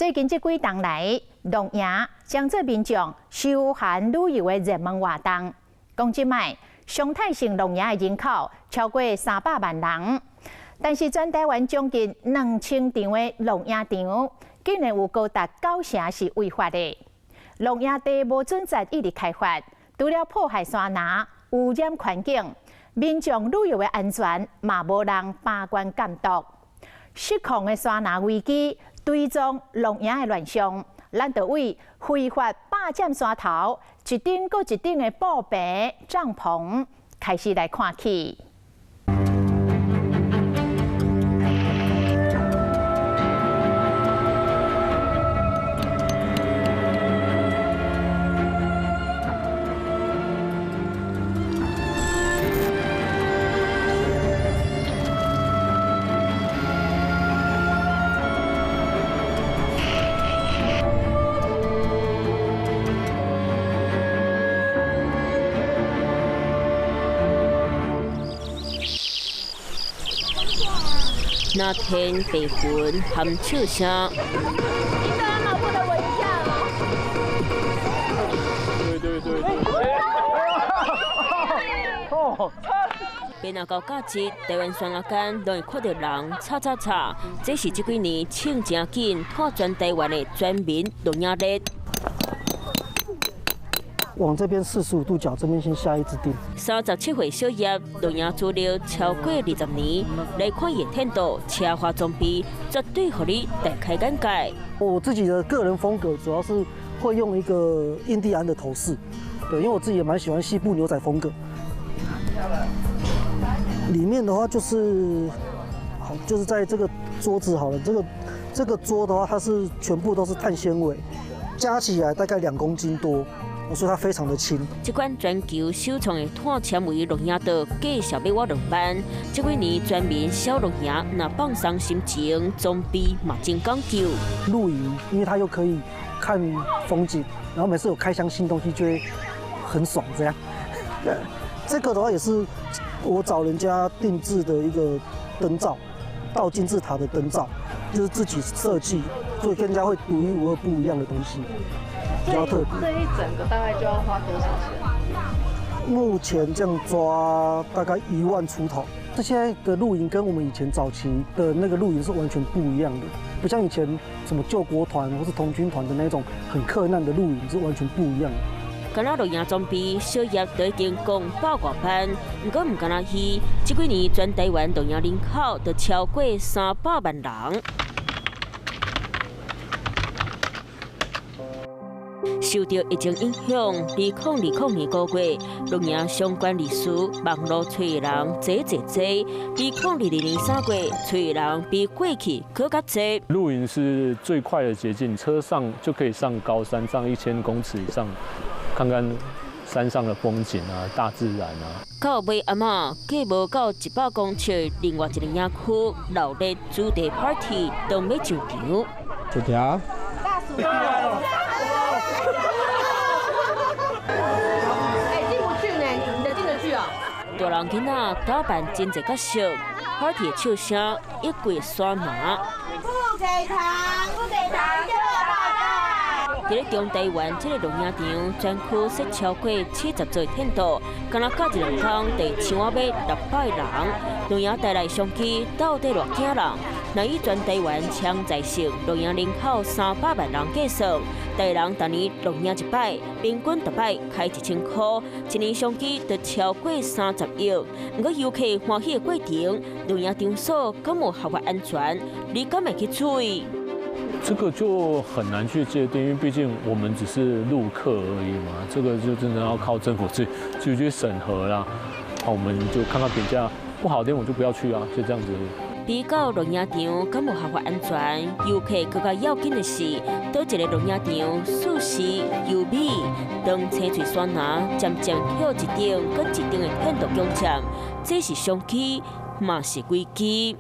最近这几冬来，龙岩将做民众休闲旅游的热门活动。讲即卖，常态性龙岩的人口超过300万人，但是全台湾将近2000场的龙岩场，竟然有高达9成是违法的。龙岩地无准则一直开发，除了破坏山林、污染环境，民众旅游的安全嘛无人把关监督。失控的山林危机。 追踪龙岩的乱象，咱就为非法霸占山头，一顶搁一顶的布棚、帐篷，开始来看起。 那天白云含笑声，你对俺老婆的闻一下哦。别那到假日，台湾山仔间都会看到人吵，这是这几年请正紧拓全台湾的全民龙眼日。 往这边45度角这边先下一支钉。37岁小叶龙眼做了超过20年，来看野天度车花装备，绝对让你大开眼界。我自己的个人风格主要是会用一个印第安的头饰，对，因为我自己也蛮喜欢西部牛仔风格。里面的话就是好，就是在这个桌子好了，这个桌的话，它是全部都是碳纤维，加起来大概2公斤多。 所以它非常的轻。这款全球首创的碳纤维龙眼刀，介绍俾我2班。这几年全民小龙眼，那放松心情，装备嘛真讲究。露营，因为它又可以看风景，然后每次有开箱新东西就会很爽这样。这个的话也是我找人家定制的一个灯罩，倒金字塔的灯罩，就是自己设计，所以跟人家会独一无二不一样的东西。 比较特别，这一整个大概就要花多少钱？目前这样抓大概1万出头。这现在的露营跟我们以前早期的那个露营是完全不一样的，不像以前什么救国团或是童军团的那种很克难的露营是完全不一样的。敢若龙眼装备，小叶都已经讲100多班，不过唔敢若去，这几年全台湾龙眼人口都超过300万人。 受到疫情影响，2020年5月，龙眼相关历史网络找的人济，2022年3月，找的人比过去更加多。露营是最快的捷径，车上就可以上高山，上1000公尺以上，看看山上的风景啊，大自然啊。到尾暗嘛，过无到100公尺，另外一个野区闹热主题 party 都要上场。这条。大薯条。 进不去呢，你的进得去啊？大人囡仔打扮真侪角色 ，party 的笑声一过山麻。不给糖，不给糖，就大在中台湾这个龙眼场，全区设超过70座天道，敢若隔一2天，就像我要600人。龙眼带来商机到底偌惊人？若以全台湾潜在性龙眼人口300万人计算，台人逐年龙眼一摆，平均一摆开1000块，一年商机就超过30亿。不过游客欢喜的过程，龙眼场所敢有合法安全？你敢会去注意？ 这个就很难去界定，因为毕竟我们只是陆客而已嘛，这个就真的要靠政府去审核啦。好，我们就看看评价不好的，我就不要去啊，就这样子而已。比较龙眼场敢无合法安全，游客更加要紧的是，倒一个龙眼场舒适优美，当青翠山林渐渐跳一顶搁一顶的天道景站，这是商机，嘛是危机。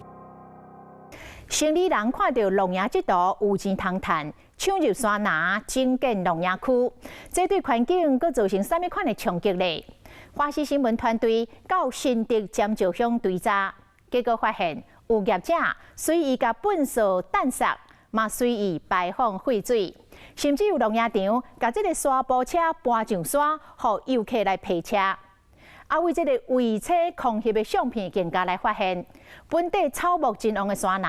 生理人看到龙眼这道有钱通赚，抢入山林，整建龙眼区，这对环境佫造成什么款的冲击呢？华视新闻团队到新竹尖石乡追查，结果发现有业者随意甲粪扫、弹杀，嘛随意排放废水，甚至有农业场把这个沙坡车搬上山，让游客来陪车。为这个为车空翕的相片更加来发现，本地草木真旺的山林，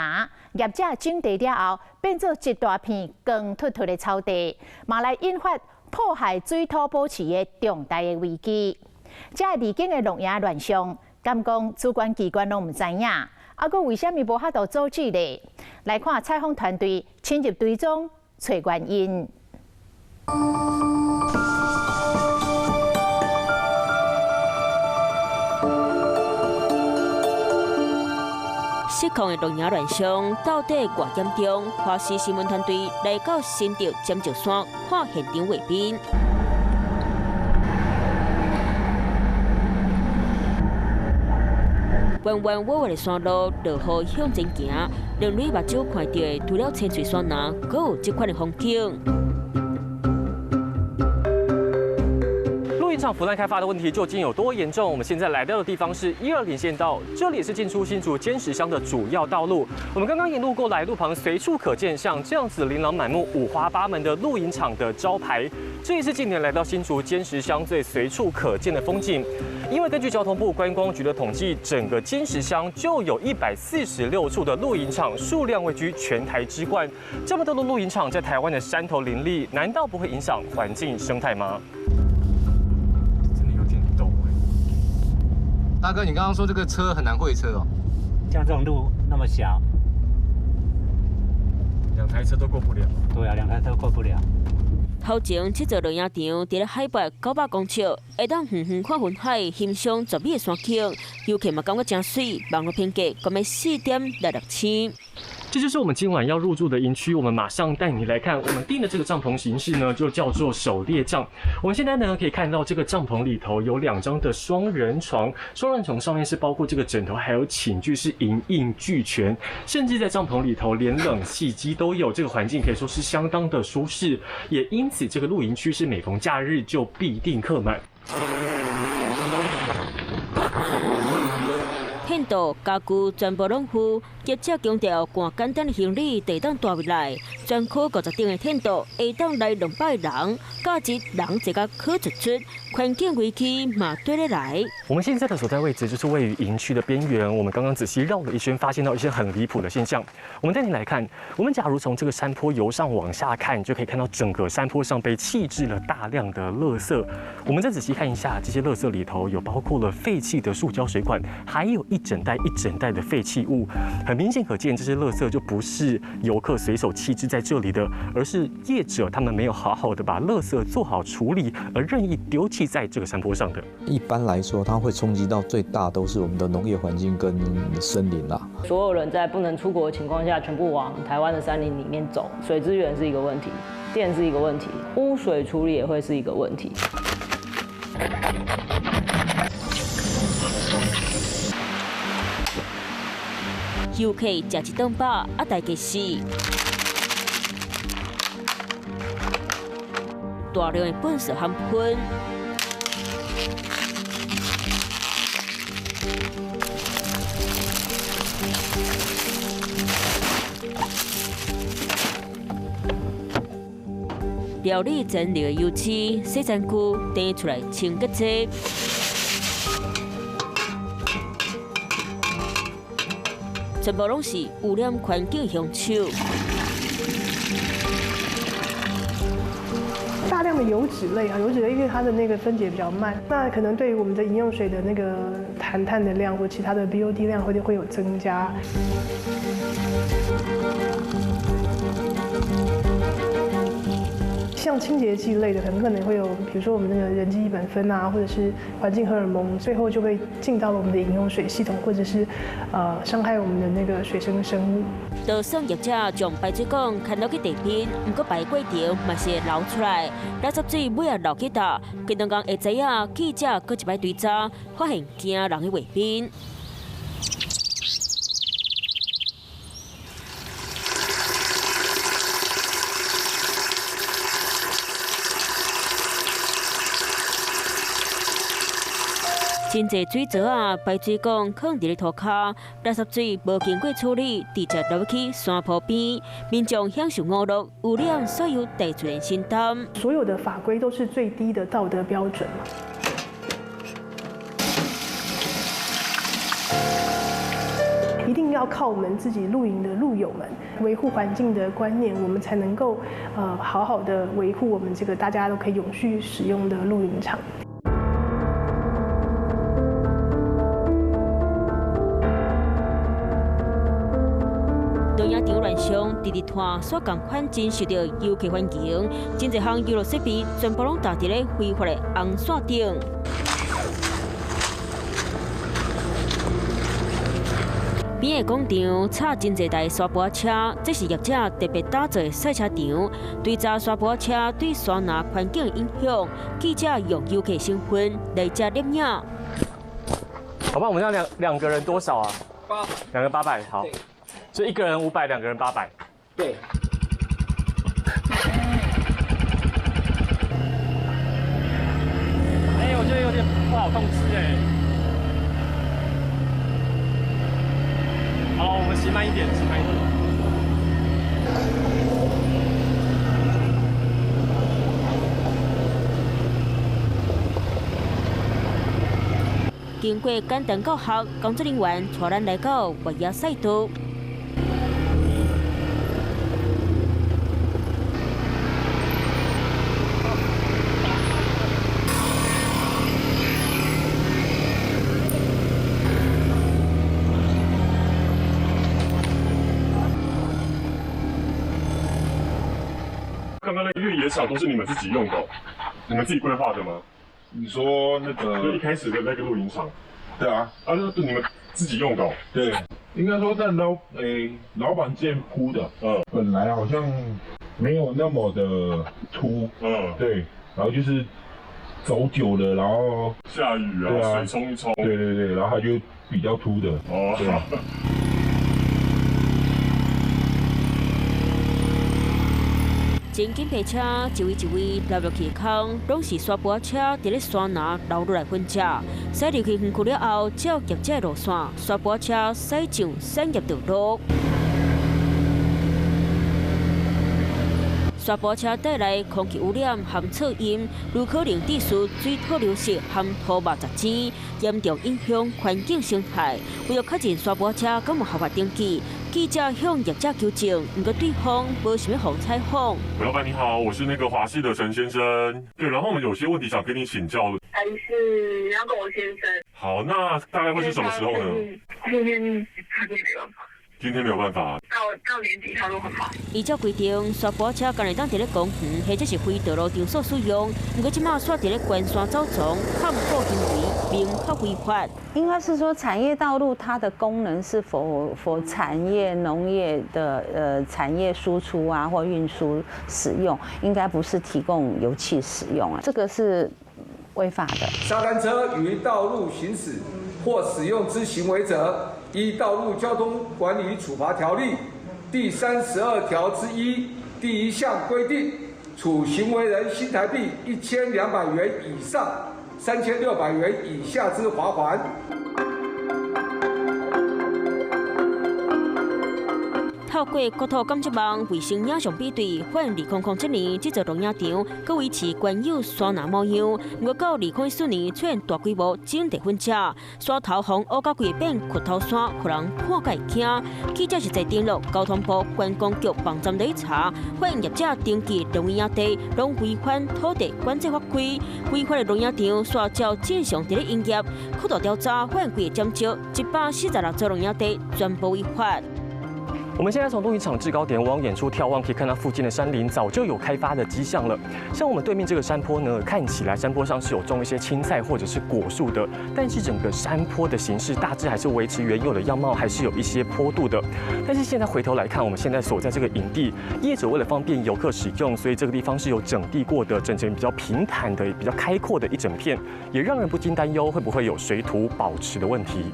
业者种地了后，变做一大片光秃秃的草地，嘛来引发破坏水土保持的重大的危机。这离境的农业乱象，敢讲主管机关拢唔知影，佮为虾米无法度阻止呢？来看采访团队深入追踪找原因。失控的农业乱象到底偌严重？华视新闻团队来到新竹尖石山看现场画面。弯弯弯弯的山路，落雨向前行，让你目睭看到的除了千岁山林，阁有这款的风景。露营场腐烂开发的问题究竟有多严重？我们现在来到的地方是120连线道，这里也是进出新竹尖石乡的主要道路。我们刚刚沿路过来，路旁随处可见像这样子琳琅满目、五花八门的露营场的招牌。这也是近年来到新竹尖石乡最随处可见的风景。因为根据交通部观光局的统计，整个尖石乡就有146处的露营场，数量位居全台之冠。这么多的露营场在台湾的山头林立，难道不会影响环境生态吗？真的有点陡大哥，你刚刚说这个车很难会车哦？像这种路那么小，2台车都过不了。对啊，2台车过不了。头前这座露营场伫咧海拔900公尺，会当远远看云海，欣赏绝美的山景，游客嘛感觉真水，网络评价共要4点6千。这就是我们今晚要入住的营区，我们马上带你来看。我们订的这个帐篷形式呢，就叫做狩猎帐。我们现在呢可以看到这个帐篷里头有2张的双人床，双人床上面是包括这个枕头还有寝具是一应俱全，甚至在帐篷里头连冷气机都有，这个环境可以说是相当的舒适。也因此，这个露营区是每逢假日就必定客满。印度家具全部拢付，业者强调，赶简单的行李地当带回来，专区50顶的天度会当来200人，价值人一个可出出，环境危机嘛对得来。我们现在的所在位置就是位于营区的边缘，我们刚刚仔细绕了一圈，发现到一些很离谱的现象。我们带你来看，我们假如从这个山坡由上往下看，就可以看到整个山坡上被弃置了大量的垃圾。我们再仔细看一下，这些垃圾里头有包括了废弃的塑胶水管，还有一整袋的废弃物，很明显可见，这些垃圾就不是游客随手弃置在这里的，而是业者他们没有好好的把垃圾做好处理，而任意丢弃在这个山坡上的。一般来说，它会冲击到最大都是我们的农业环境跟森林啦。所有人在不能出国的情况下，全部往台湾的山林里面走，水资源是一个问题，电是一个问题，污水处理也会是一个问题。游客食一顿饱，大家死。大量的粪扫含喷，料理整理的油漆，洗衫区摕出来清洁剂。全部拢是污染环境的凶手。大量的油脂类啊，油脂类因为它的那个分解比较慢，那可能对于我们的饮用水的那个含碳的量或其他的 BOD 量会有增加。像清洁剂类的，可能会有，比如说我们那个人机苯酚啊，或者是环境荷尔蒙，最后就会进到了我们的饮用水系统，或者是伤害我们的那个水生生物。多数业者将排水管牵落去地边，不过排过程嘛是会流出来，垃圾水尾也流去倒。今天讲会知影，记者搁一摆追查，发现惊人的画面。真侪水槽啊、排水管放伫咧涂骹，垃圾水无经过处理，直接流去山坡边，民众享受恶劣，污染所有大自然生态。所有的法规都是最低的道德标准嘛。一定要靠我们自己露营的露友们维护环境的观念，我们才能够好好的维护我们这个大家都可以永续使用的露营场。龙野场乱象，直直拖所共款真受到游客欢迎，真侪项娱乐设备全部拢搭伫咧非法的红线顶。边的广场插真侪台沙坡车，这是业者特别打造的赛车场。对查沙坡车对山林环境的影响，记者用游客身份来遮摄影。好吧，我们要两个人多少啊？800，2个人800，好。所以1个人500，2个人800。对。我觉得有点不好控制哎。好，我们骑慢一点，骑慢一点。经过简单教学，工作人员带咱来到越野赛道。刚刚那个越野场都是你们自己用的，你们自己规划的吗？你说那个就一开始的那个露营场，对啊，啊，那是你们自己用的、哦。对，应该说在老板建铺的，本来好像没有那么的凸，对，然后就是走久了，然后下雨啊，水冲一冲，对，然后它就比较凸的，哦，对啊。真紧皮车一位一位流落去坑，拢是沙坡车伫咧山林流落来分车。驶入去园区了后，照业者路线，沙坡车驶上产业道路。沙坡车带来空气污染含噪音，有可能致使水土流失含土木杂质，严重影响环境生态。为了确认沙坡车敢有合法登记，记者向业者求证，不过对方无想要互采访。老板你好，我是那个华视的陈先生。对，然后我们有些问题想跟你请教。还是杨狗先生。好，那大概会是什么时候呢？今天他就没办法。今天没有办法。到年底他都很忙。依照规定，沙坡车敢会当伫咧公园或者是非道路场所使用，不过即马煞伫咧关山走丛，汉过行为明确违法。应该是说，产业道路它的功能是否产业、农业的产业输出啊或运输使用，应该不是提供油气使用啊，这个是违法的。沙滩车于道路行驶或使用之行为者，依《道路交通管理处罚条例》第32条之1第1项规定，处行为人新台币1200元以上3600元以下之罚款。透过国土监测网卫星影像比对，发现2007年这座龙野场佮维持原有山林模样，不过到2014年出现大规模整地分车，山头风乌到规变屈头山，互人看甲会惊。记者实在登录交通部观光局网站来查，发现业者登记龙野地拢违反土地管制法规，违法的龙野场煞照正常伫咧营业。科大调查发现规个占照146座龙野地全部违法。我们现在从露营场制高点往远处眺望，可以看到附近的山林早就有开发的迹象了。像我们对面这个山坡呢，看起来山坡上是有种一些青菜或者是果树的，但是整个山坡的形式大致还是维持原有的样貌，还是有一些坡度的。但是现在回头来看，我们现在所在这个营地，业者为了方便游客使用，所以这个地方是有整地过的，整成比较平坦的、比较开阔的一整片，也让人不禁担忧会不会有水土保持的问题。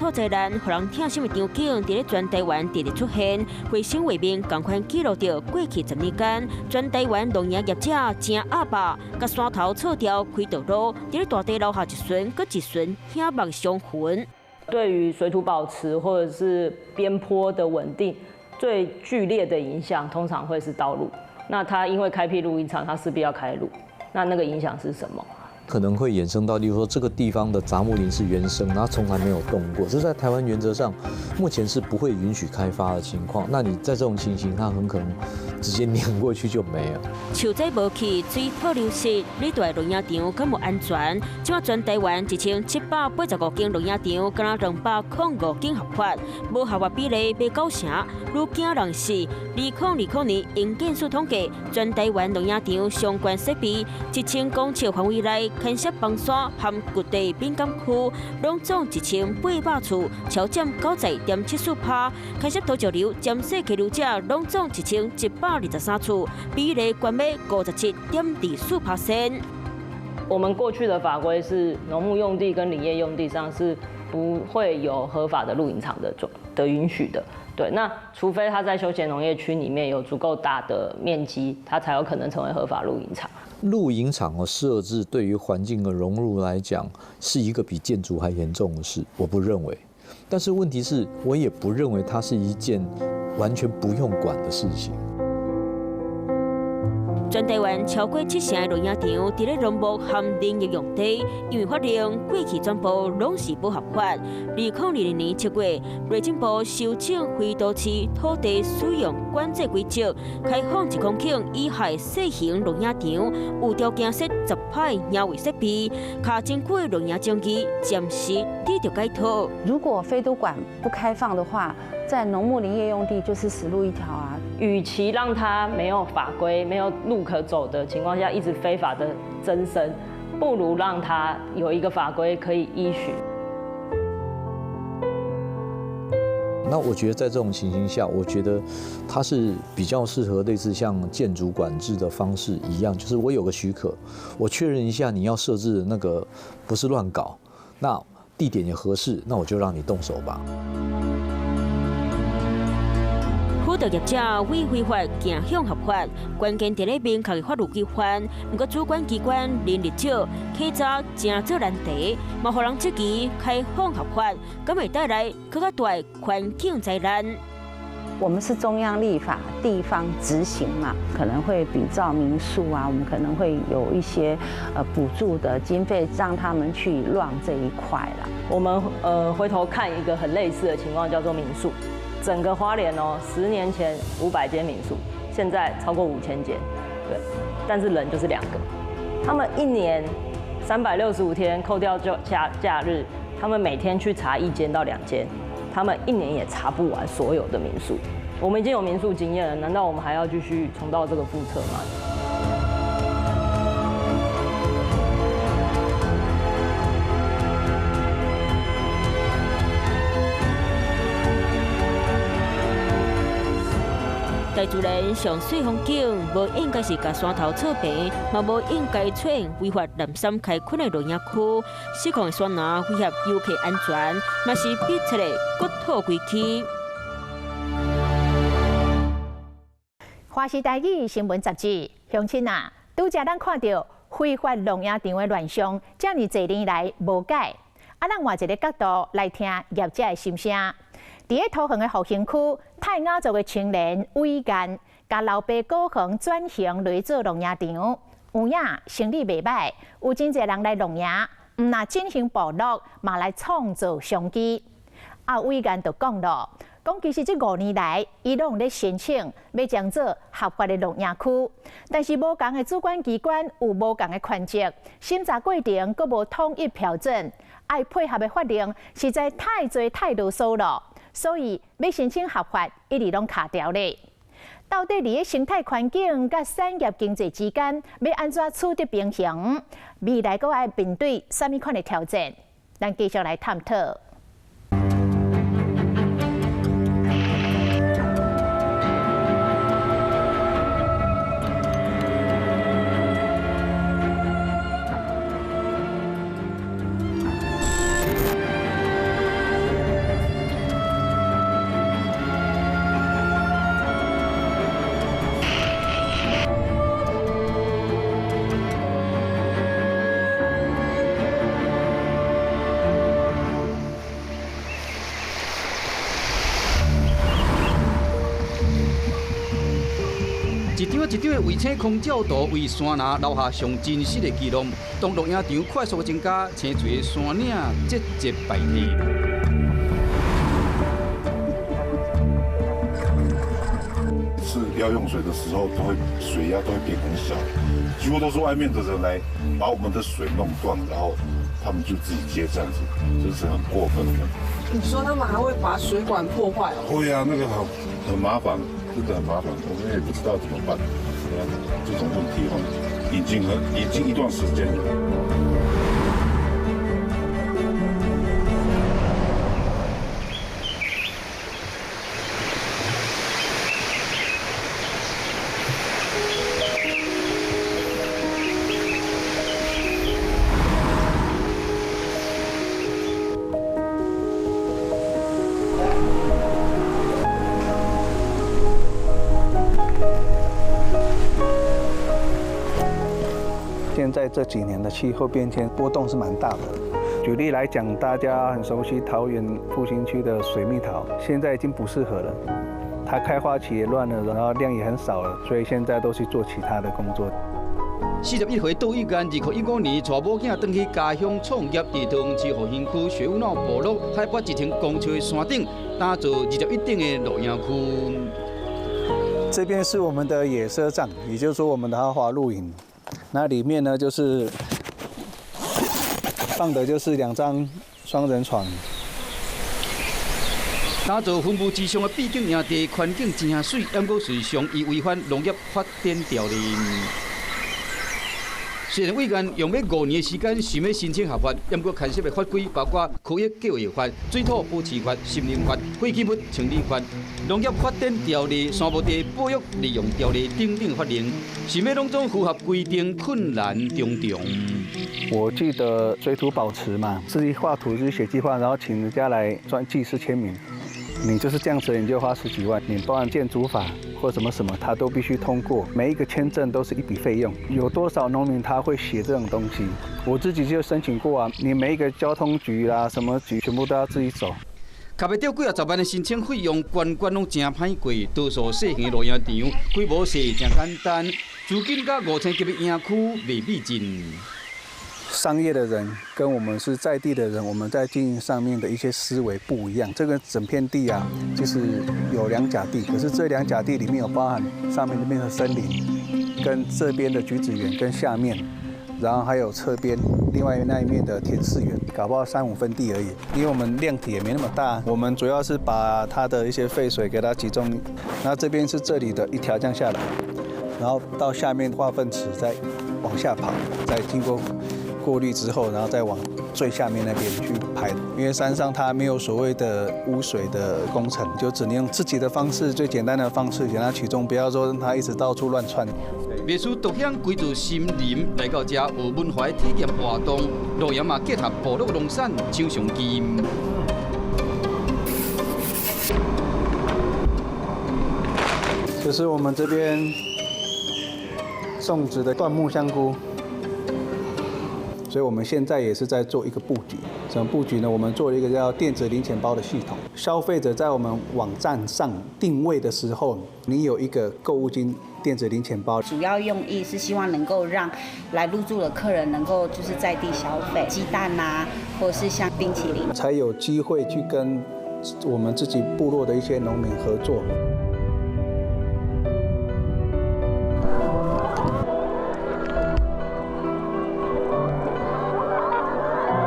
错灾难，互人疼惜的场景，伫咧全台湾直直出现。卫星画面同款记录着过去10年间，全台湾农业业者正阿爸，甲山头错掉开道路，伫咧大地留下一船搁一船兄目相痕。对于水土保持或者是边坡的稳定，最剧烈的影响通常会是道路。那它因为开辟露营场，它势必要开路，那个影响是什么？可能会衍生到，例如说这个地方的杂木林是原生，它从来没有动过，这在台湾原则上目前是不会允许开发的情况。那你在这种情形，它很可能直接碾过去就没了。树栽无去，水土流失，你大农业场敢无安全？即马全台湾1785间农业场，敢若205间合法，无合法比例要9成，愈惊人死。2020年营建署统计，全台湾农业场相关设备1000公尺范围内。牵涉房山和谷地敏感区，拢总1800处，超占90.74%。牵涉土石流、占设溪流者，拢总1123处，比例关到57.24%。我们过去的法规是农牧用地跟林业用地上是不会有合法的露营场的允许的。对，那除非它在休闲农业区里面有足够大的面积，它才有可能成为合法露营场。露营场的设置对于环境的融入来讲，是一个比建筑还严重的事，我不认为。但是问题是，我也不认为它是一件完全不用管的事情。全台湾超过7成的农业场伫咧农牧和林业用地，因为法令过去全部拢是不合法。2020年7月，内政部修正非都市土地使用管制规则，开放1公顷以下小型农业场，有条件设10排野味设备，卡真贵农业种期暂时得到解脱。如果非都管不开放的话，在农牧林业用地就是死路一条啊！与其让它没有法规、没有路可走的情况下一直非法的增生，不如让它有一个法规可以依循。那我觉得在这种情形下，我觉得它是比较适合类似像建筑管制的方式一样，就是我有个许可，我确认一下你要设置的那个不是乱搞，那地点也合适，那我就让你动手吧。辅导业者为非法行向合法，关键在咧明确的法律规范。不过主管机关人力少，稽查真做难题，嘛互人质疑开放合法，敢会带来更加大的环境灾难。我们是中央立法，地方执行嘛，可能会比照民宿啊，我们可能会有一些补助的经费，让他们去让这一块啦。我们回头看一个很类似的情况，叫做民宿。整个花莲哦，10年前500间民宿，现在超过5000间，对，但是人就是2个。他们1年365天，扣掉假日，他们每天去查1间到2间，他们1年也查不完所有的民宿。我们已经有民宿经验了，难道我们还要继续重蹈这个覆辙吗？大自然上水风景，无应该是甲山头错平，嘛无应该出现违法滥山开垦的农业区。失控的山林威胁游客安全，嘛是必切的国土危机。华视台语新闻杂志，乡亲啊，拄则咱看到非法农业场的乱象，这么多年来无改。咱换一个角度来听业者的心声。伫咧桃园的复兴区，泰雅族的青年伟干，甲老爸古园转型来做农业场，有影生意袂歹，有真侪人来农业，毋若进行部落，嘛来创造商机。伟干就讲咯，讲其实这5年来，伊拢咧申請要將做合法的農業區，但是無共的主管機關有無共的權責，審查過程佫無統一標準，愛配合的法令實在太多太囉嗦了，所以要申請合法一直攏卡掉咧。到底伫個生態環境甲產業經濟之間，要安怎取得平衡？未來佫愛面對啥物款的挑戰？咱繼續來探討。一张的卫星空照图为山林留下上真实的记录。当录影场快速增加，青翠的山岭节节败退。是要用水的时候，水压都会变很小，几乎都是外面的人来把我们的水弄断，然后他们就自己接这样子，这是很过分的。你说他们还会把水管破坏哦？会啊，那个很麻烦，真的很麻烦，我们也不知道怎么办。这种问题已经一段时间了。现在这几年的气候变迁波动是蛮大的。举例来讲，大家很熟悉桃园复兴区的水蜜桃，现在已经不适合了，它开花期也乱了，然后量也很少了，所以现在都去做其他的工作。41岁杜玉干，2015年带某囝回去家乡创业，在桃园市复兴区雪雾闹部落海拔1000公尺的山顶，打造21顶的露营区。这边是我们的野奢帐，也就是说我们的豪华露营。那里面呢，就是放的就是2张双人床。打造分布之上的秘境营地，环境真水，不过随上伊违反农业发展条例。虽然委员用了5年的时间想要申请合法，不过牵涉的法规包括区域计划法、水土保持法、森林法、废弃物清理法、农业发展条例、山坡地保育利用条例等法令，想要拢总符合规定，困难重重。我记得水土保持嘛，自己画图就是写计划，然后请人家来技师签名。你就是这样子，你就花10几万，你包含建筑法或什么，他都必须通过。每一个签证都是一笔费用，有多少农民他会写这种东西？我自己就申请过啊，你每一个交通局啦、什么局，全部都要自己走。卡要掉几啊10万的申请费用，关拢真歹过。多数小型的露营场，规模细真简单，租金甲5000级的营区未比近。商业的人跟我们是在地的人，我们在经营上面的一些思维不一样。这个整片地啊，就是有2甲地，可是这2甲地里面有包含上面那边的森林，跟这边的橘子园，跟下面，然后还有侧边另外那一面的田氏园，搞不好3、5分地而已。因为我们量体也没那么大，我们主要是把它的一些废水给它集中，然后这边是这里的一条这样下来，然后到下面化粪池再往下跑，再经过滤之后，然后再往最下面那边去排。因为山上它没有所谓的污水的工程，就只能用自己的方式，最简单的方式给它取中，不要说让它一直到处乱窜。秘书独享归住森林，来到这有文化体验活动，露营嘛结合部落农产抢上金。这是我们这边种植的椴木香菇。所以我们现在也是在做一个布局，什么布局呢？我们做了一个叫电子零钱包的系统。消费者在我们网站上定位的时候，你有一个购物金电子零钱包。主要用意是希望能够让来入住的客人能够就是在地消费鸡蛋啊，或者是像冰淇淋，才有机会去跟我们自己部落的一些农民合作。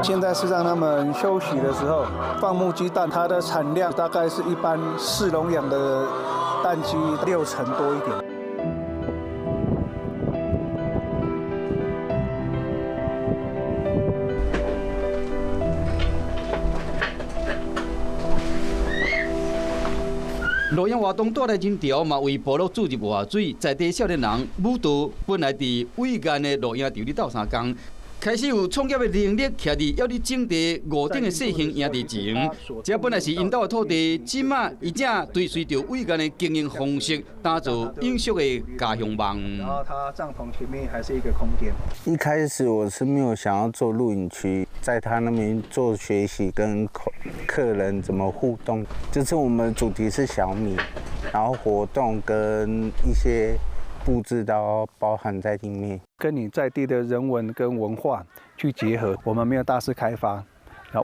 现在是让他们休息的时候放牧鸡蛋，它的产量大概是一般饲笼养的蛋鸡6成多一点。露营活动带来人潮嘛，为部落注入活水，在地少年人舞蹈本来伫伟岸的露营场里斗3工。开始有创业的能力，徛伫要你种地5顶的小型营地前，这本来是因兜的土地，即马伊正追随着伟岸的经营方式，打造永续的家乡梦。然后它帐篷前面还是一个空间。一开始我是没有想要做露营区，在他那边做学习跟客人怎么互动。这次我们的主题是小米，然后活动跟一些布置都包含在里面，跟你在地的人文跟文化去结合。我们没有大肆开发，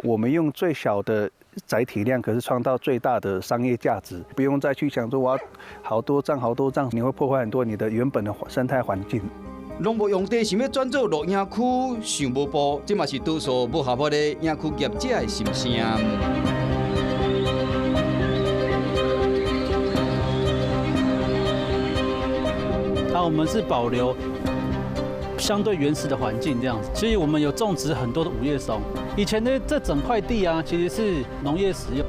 我们用最小的载体量，可是创造最大的商业价值，不用再去想说我要好多帐，你会破坏很多你的原本的生态环境。农牧用地想要转做露营区，想无步，这嘛是多数无下坡的营区业者的心声。我们是保留相对原始的环境这样子，所以我们有种植很多的五叶松。以前的这整块地啊，其实是农业使用。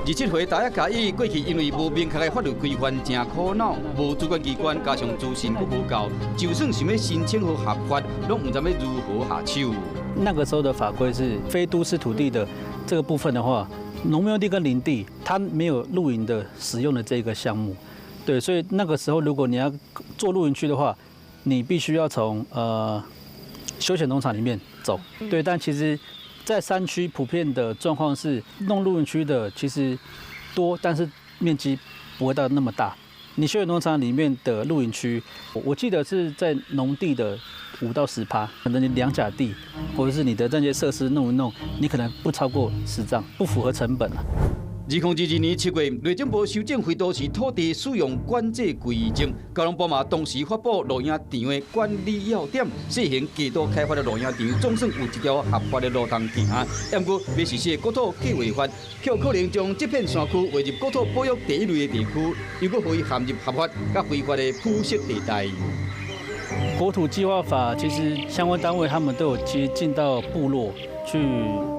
27回大家介意，过去因为无明确的法律规范，真苦恼。无主管机关加上资讯佫无够，就算想要申请和合法，拢唔知要如何下手。那个时候的法规是非都市土地的这个部分的话，农牧用地跟林地，它没有露营的使用的这个项目。对，所以那个时候如果你要做露营区的话，你必须要从休闲农场里面走。对，但其实，在山区普遍的状况是，弄露营区的其实多，但是面积不会到那么大。你休闲农场里面的露营区，我记得是在农地的5到10%，可能你2甲地或者是你的这些设施弄一弄，你可能不超过10丈，不符合成本啊。2022年7月，内政部修正非都市土地使用管制规则，交通部嘛同时发布露营场的管理要点，试行低度开发的露营场，总算有一条合法的路通行。不过，要实施国土计划法，却有可能将这片山区划入国土保育第1类的地区，又搁会陷入合法甲非法的铺设地带。国土计划法其实相关单位他们都有接进到部落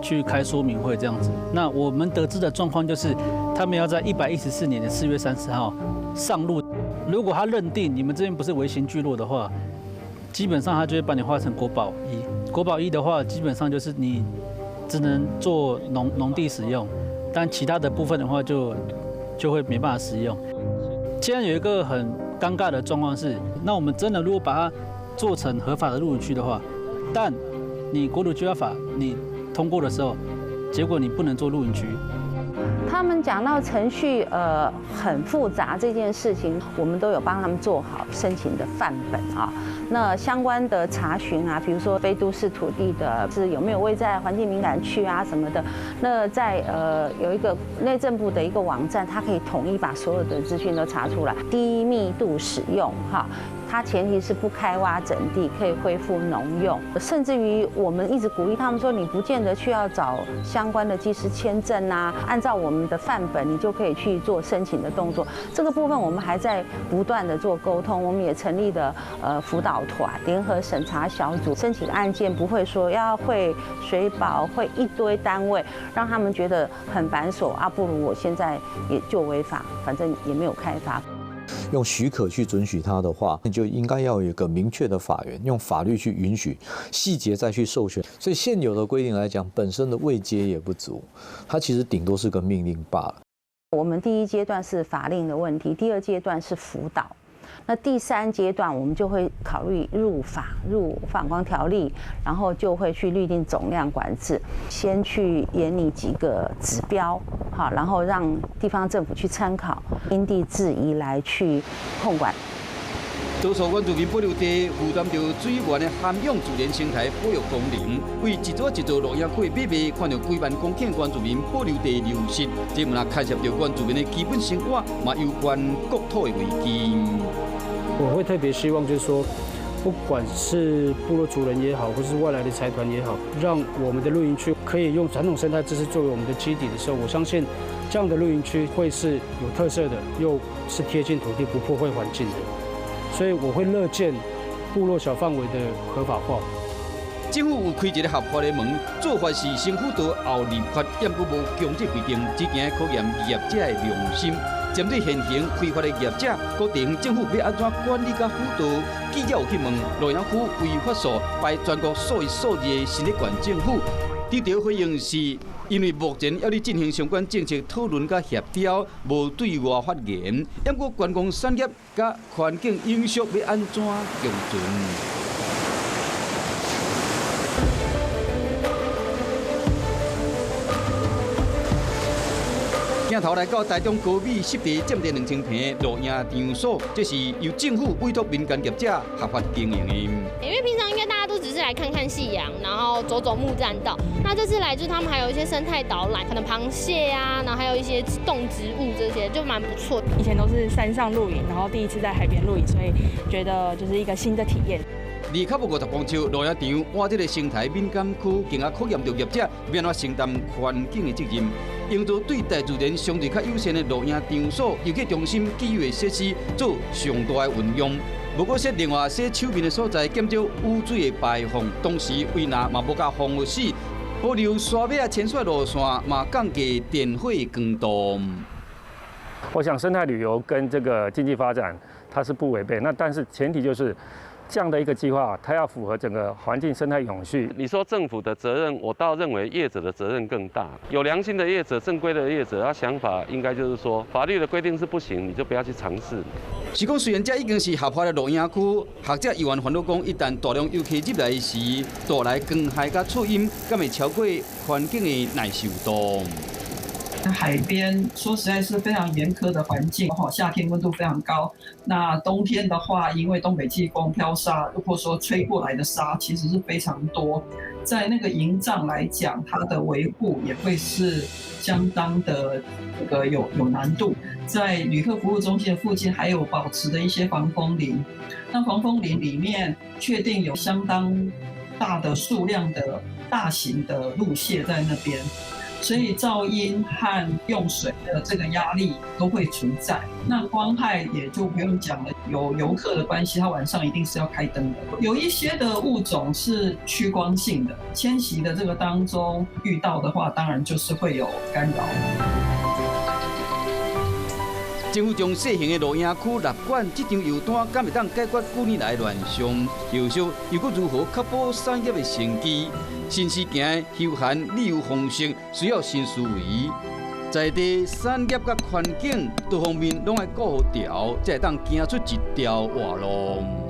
去开说明会这样子。那我们得知的状况就是，他们要在114年的4月30号上路。如果他认定你们这边不是微型聚落的话，基本上他就会把你划成国保1。国保1的话，基本上就是你只能做农地使用，但其他的部分的话就会没办法使用。现在有一个很尴尬的状况是，那我们真的如果把它做成合法的露营区的话，但你国土计划法你通过的时候，结果你不能做露营区。他们讲到程序很复杂这件事情，我们都有帮他们做好申请的范本啊。那相关的查询啊，比如说非都市土地的是有没有位在环境敏感区啊什么的，那在有一个内政部的一个网站，它可以统一把所有的资讯都查出来，低密度使用哈。它前提是不开挖整地，可以恢复农用，甚至于我们一直鼓励他们说，你不见得去要找相关的技师签证啊，按照我们的范本，你就可以去做申请的动作。这个部分我们还在不断的做沟通，我们也成立了辅导团、联合审查小组，申请案件不会说要会水保会一堆单位，让他们觉得很繁琐啊，不如我现在也就违法，反正也没有开发。用许可去准许它的话，你就应该要有一个明确的法源，用法律去允许，细节再去授权。所以现有的规定来讲，本身的位阶也不足，它其实顶多是个命令罢了。我们第一阶段是法令的问题，第二阶段是辅导。那第3阶段，我们就会考虑入反光条例，然后就会去律定总量管制，先去研拟几个指标，好，然后让地方政府去参考，因地制宜来去控管。多数原住民保留地负担着水源的涵养自然生态保育功能，为一座一座露营区的买卖，看到几万公顷原住民保留地流失，这嘛牵涉到原住民的基本生活，嘛有关国土的危机。我会特别希望，就是说，不管是部落族人也好，或是外来的财团也好，让我们的露营区可以用传统生态知识作为我们的基底的时候，我相信这样的露营区会是有特色的，又是贴近土地、不破坏环境的。所以我会乐见部落小范围的合法化。政府有开一个合法的门，做法是政府到后立法，也不无强制规定，只惊考验业者的良心。针对现行开发的业者，决定政府要安怎管理甲辅导。记者有去问露营区违法数排全国数一数二的新北县政府，得到回应是，因为目前要伫进行相关政策讨论甲协调，无对外发言。不过观光产业甲环境影响要安怎共存？行镜头来到台中高美湿地占地2000坪露营场所，这是由政府委托民间业者合法经营的。因为平常应该大家都只是来看看夕阳，然后走走木栈道。那这次来就是他们还有一些生态导览，可能螃蟹啊，然后还有一些动植物这些，就蛮不错。以前都是山上露营，然后第一次在海边露营，所以觉得就是一个新的体验。离较无50公尺露营场，我这个生态敏感区，更加考验着业者要安怎承担环境的责任，营造对大自然相对较友善的露营场所，又去中心既有的设施做上大的运用。不过说另外洗手面的所在减少污水的排放，同时围栏嘛无甲防护死，保留沙尾啊潜水路线嘛降低电火光度。我想生态旅游跟这个经济发展它是不违背，那但是前提就是这样的一个计划，它要符合整个环境生态永续。你说政府的责任，我倒认为业者的责任更大。有良心的业者、正规的业者，他想法应该就是说，法律的规定是不行，你就不要去尝试。是讲，虽然这已经是合法的露营区，学者议员烦恼讲，一旦大量游客入来时，带来光害甲噪音，敢会超过环境的耐受度。海边说实在是非常严苛的环境，夏天温度非常高，那冬天的话，因为东北季风飘沙，如果说吹过来的沙其实是非常多，在那个营帐来讲，它的维护也会是相当的有难度。在旅客服务中心的附近还有保持的一些防风林，那防风林里面确定有相当大的数量的大型的陆蟹在那边。所以噪音和用水的这个压力都会存在，那光害也就不用讲了。有游客的关系，它晚上一定是要开灯的。有一些的物种是趋光性的，迁徙的这个当中遇到的话，当然就是会有干扰。政府将小型的露营区立管这张油单，敢会当解决几年来乱象？又说又搁如何确保产业的生机？新时行的休闲旅游方式需要新思维，在地产业甲环境多方面拢要顾好调，才会当行出一条活路。